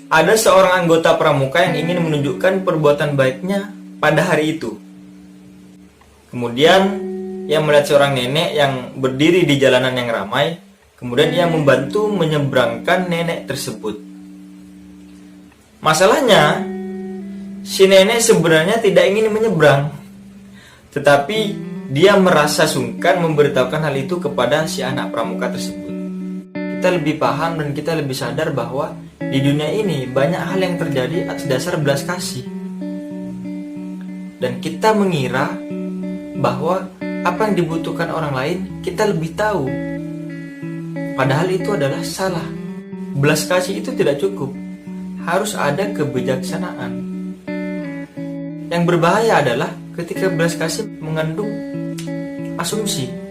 Ada seorang anggota pramuka yang ingin menunjukkan perbuatan baiknya pada hari itu. Kemudian ia melihat seorang nenek yang berdiri di jalanan yang ramai. Kemudian ia membantu menyeberangkan nenek tersebut. Masalahnya, si nenek sebenarnya tidak ingin menyeberang, tetapi dia merasa sungkan memberitahukan hal itu kepada si anak pramuka tersebut. Kita lebih paham dan kita lebih sadar bahwa di dunia ini banyak hal yang terjadi atas dasar belas kasih. Dan kita mengira bahwa apa yang dibutuhkan orang lain kita lebih tahu. Padahal itu adalah salah. Belas kasih itu tidak cukup. Harus ada kebijaksanaan. Yang berbahaya adalah ketika belas kasih mengandung asumsi.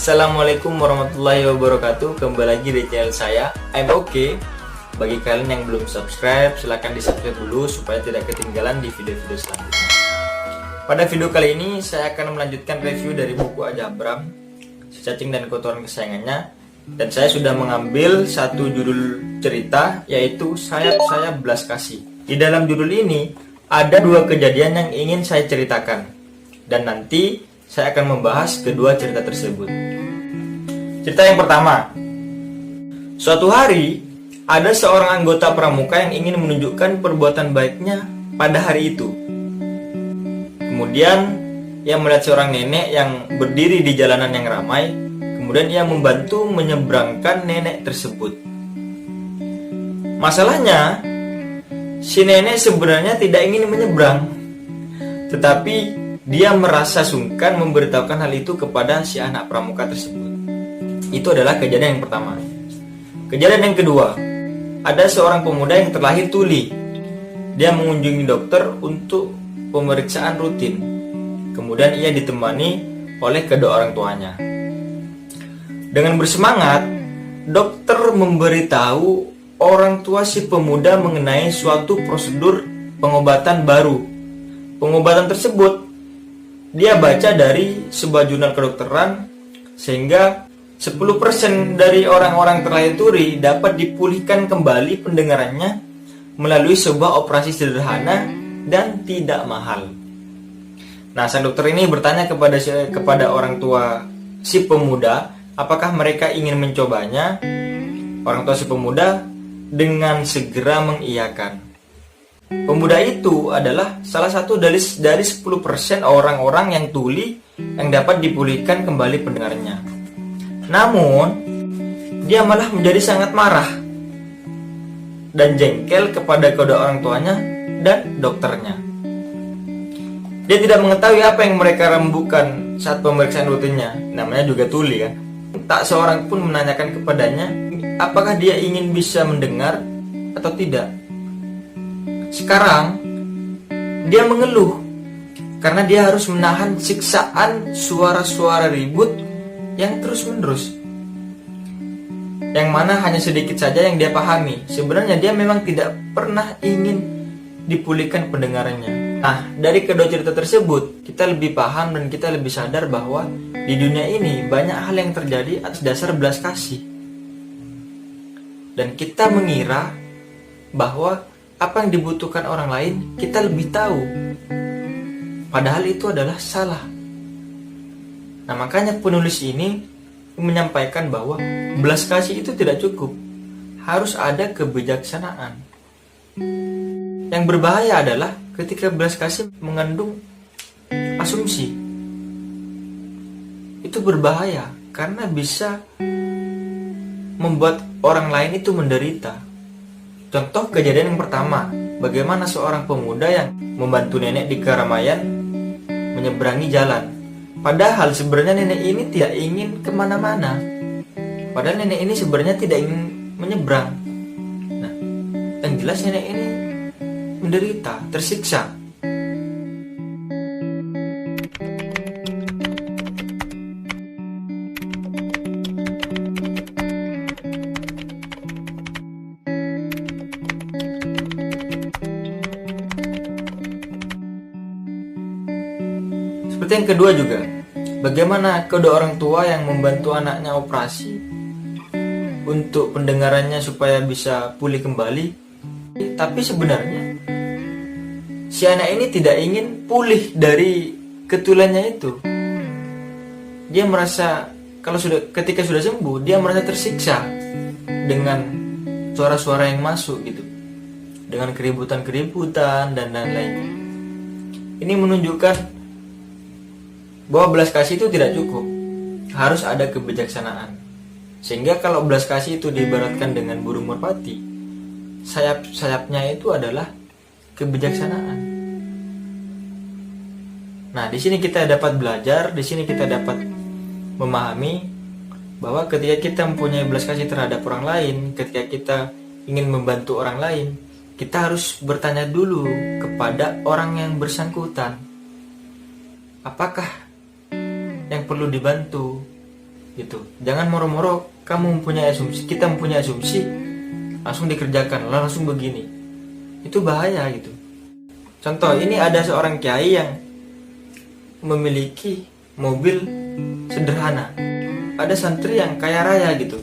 Assalamualaikum warahmatullahi wabarakatuh. Kembali lagi di channel saya I'm OK. Bagi kalian yang belum subscribe, silahkan di subscribe dulu supaya tidak ketinggalan di video-video selanjutnya. Pada video kali ini saya akan melanjutkan review dari buku Ajabram, Si Cacing dan Kotoran Kesayangannya. Dan saya sudah mengambil satu judul cerita, yaitu Sayap-sayap Belas Kasih. Di dalam judul ini ada dua kejadian yang ingin saya ceritakan, dan nanti saya akan membahas kedua cerita tersebut. Cerita yang pertama. Suatu hari, ada seorang anggota pramuka yang ingin menunjukkan perbuatan baiknya pada hari itu. Kemudian, ia melihat seorang nenek yang berdiri di jalanan yang ramai. Kemudian ia membantu menyeberangkan nenek tersebut. Masalahnya, si nenek sebenarnya tidak ingin menyeberang, tetapi dia merasa sungkan memberitahukan hal itu kepada si anak pramuka tersebut. Itu adalah kejadian yang pertama. Kejadian yang kedua, ada seorang pemuda yang terlahir tuli. Dia mengunjungi dokter untuk pemeriksaan rutin. Kemudian ia ditemani oleh kedua orang tuanya. Dengan bersemangat, dokter memberitahu orang tua si pemuda mengenai suatu prosedur pengobatan baru. Pengobatan tersebut dia baca dari sebuah jurnal kedokteran, sehingga 10% dari orang-orang terlahir tuli dapat dipulihkan kembali pendengarannya melalui sebuah operasi sederhana dan tidak mahal. Nah, sang dokter ini bertanya kepada orang tua si pemuda, apakah mereka ingin mencobanya. Orang tua si pemuda dengan segera mengiyakan. Pemuda itu adalah salah satu dari 10% orang-orang yang tuli yang dapat dipulihkan kembali pendengarannya. Namun, dia malah menjadi sangat marah dan jengkel kepada kedua orang tuanya dan dokternya. Dia tidak mengetahui apa yang mereka rembukan saat pemeriksaan rutinnya. Namanya juga tuli kan. Tak seorang pun menanyakan kepadanya apakah dia ingin bisa mendengar atau tidak. Sekarang, dia mengeluh karena dia harus menahan siksaan suara-suara ribut yang terus-menerus, yang mana hanya sedikit saja yang dia pahami. Sebenarnya dia memang tidak pernah ingin dipulihkan pendengarannya. Nah, dari kedua cerita tersebut, kita lebih paham dan kita lebih sadar bahwa di dunia ini banyak hal yang terjadi atas dasar belas kasih. Dan kita mengira bahwa apa yang dibutuhkan orang lain kita lebih tahu. Padahal itu adalah salah. Nah, makanya penulis ini menyampaikan bahwa belas kasih itu tidak cukup. Harus ada kebijaksanaan. Yang berbahaya adalah ketika belas kasih mengandung asumsi. Itu berbahaya karena bisa membuat orang lain itu menderita. Contoh kejadian yang pertama, bagaimana seorang pemuda yang membantu nenek di keramaian menyeberangi jalan. Padahal sebenarnya nenek ini tidak ingin kemana-mana. Padahal nenek ini sebenarnya tidak ingin menyeberang. Nah, yang jelas nenek ini menderita, tersiksa. Seperti yang kedua juga, bagaimana kedua orang tua yang membantu anaknya operasi untuk pendengarannya supaya bisa pulih kembali. Tapi sebenarnya si anak ini tidak ingin pulih dari ketulannya itu. Dia merasa ketika sudah sembuh, dia merasa tersiksa dengan suara-suara yang masuk gitu, dengan keributan-keributan dan lain-lainnya. Ini menunjukkan bahwa belas kasih itu tidak cukup, harus ada kebijaksanaan. Sehingga kalau belas kasih itu diibaratkan dengan burung merpati, sayap-sayapnya itu adalah kebijaksanaan. Nah, di sini kita dapat belajar, di sini kita dapat memahami bahwa ketika kita mempunyai belas kasih terhadap orang lain, ketika kita ingin membantu orang lain, kita harus bertanya dulu kepada orang yang bersangkutan, apakah yang perlu dibantu gitu. Jangan moro-moro kamu mempunyai asumsi, kita mempunyai asumsi, langsung dikerjakan, langsung begini. Itu bahaya gitu. Contoh, ini ada seorang kiai yang memiliki mobil sederhana. Ada santri yang kaya raya gitu,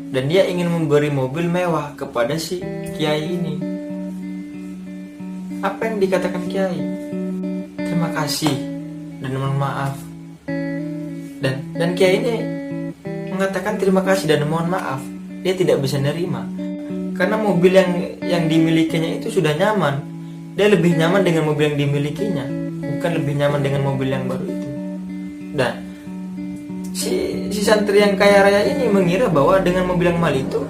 dan dia ingin memberi mobil mewah kepada si kiai ini. Apa yang dikatakan kiai? Terima kasih dan mohon maaf. Dan kiai ini mengatakan terima kasih dan mohon maaf. Dia tidak bisa nerima karena mobil yang dimilikinya itu sudah nyaman. Dia lebih nyaman dengan mobil yang dimilikinya, bukan lebih nyaman dengan mobil yang baru itu. Dan si santri yang kaya raya ini mengira bahwa dengan mobil yang mahal itu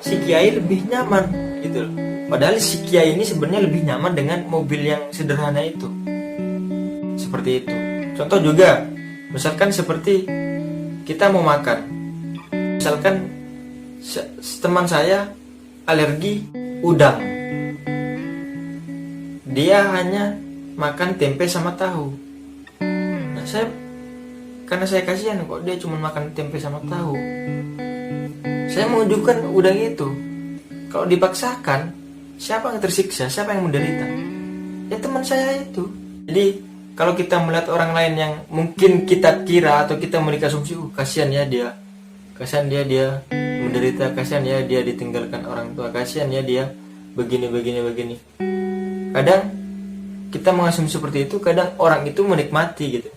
si kiai lebih nyaman gitu loh. Padahal si kiai ini sebenarnya lebih nyaman dengan mobil yang sederhana itu. Seperti itu. Contoh juga, misalkan seperti kita mau makan. Misalkan teman saya alergi udang. Dia hanya makan tempe sama tahu. Nah, karena saya kasihan kok dia cuma makan tempe sama tahu. Saya menunjukkan udang itu. Kalau dipaksakan, siapa yang tersiksa? Siapa yang menderita? Ya teman saya itu. Jadi kalau kita melihat orang lain yang mungkin kita kira atau kita memiliki asumsi, kasihan ya dia, kasihan dia menderita, kasihan ya dia ditinggalkan orang tua, kasihan ya dia begini. Kadang kita mengasumsi seperti itu, kadang orang itu menikmati gitu.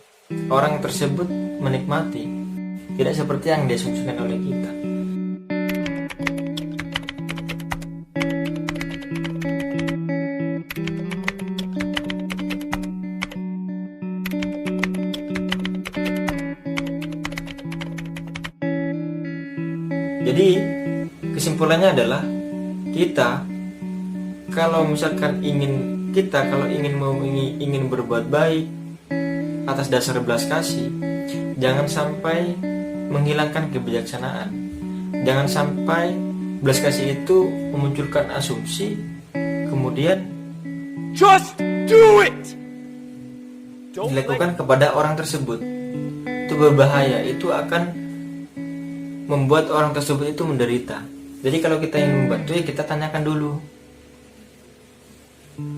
Orang tersebut menikmati, tidak seperti yang diasumsikan oleh kita. Jadi kesimpulannya adalah kita kalau misalkan ingin berbuat baik atas dasar belas kasih, jangan sampai menghilangkan kebijaksanaan. Jangan sampai belas kasih itu memunculkan asumsi, kemudian just do it dilakukan kepada orang tersebut. Itu berbahaya, itu akan membuat orang tersebut itu menderita. Jadi kalau kita ingin membantu, ya kita tanyakan dulu,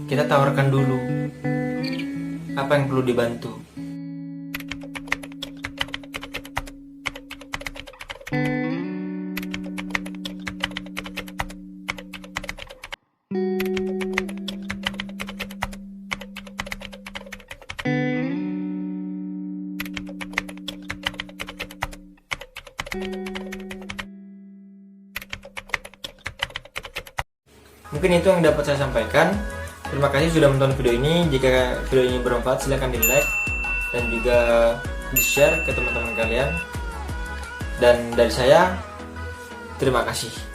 kita tawarkan dulu apa yang perlu dibantu. Mungkin itu yang dapat saya sampaikan. Terima kasih sudah menonton video ini. Jika video ini bermanfaat, silahkan di like dan juga di share ke teman-teman kalian. Dan dari saya, Terima kasih.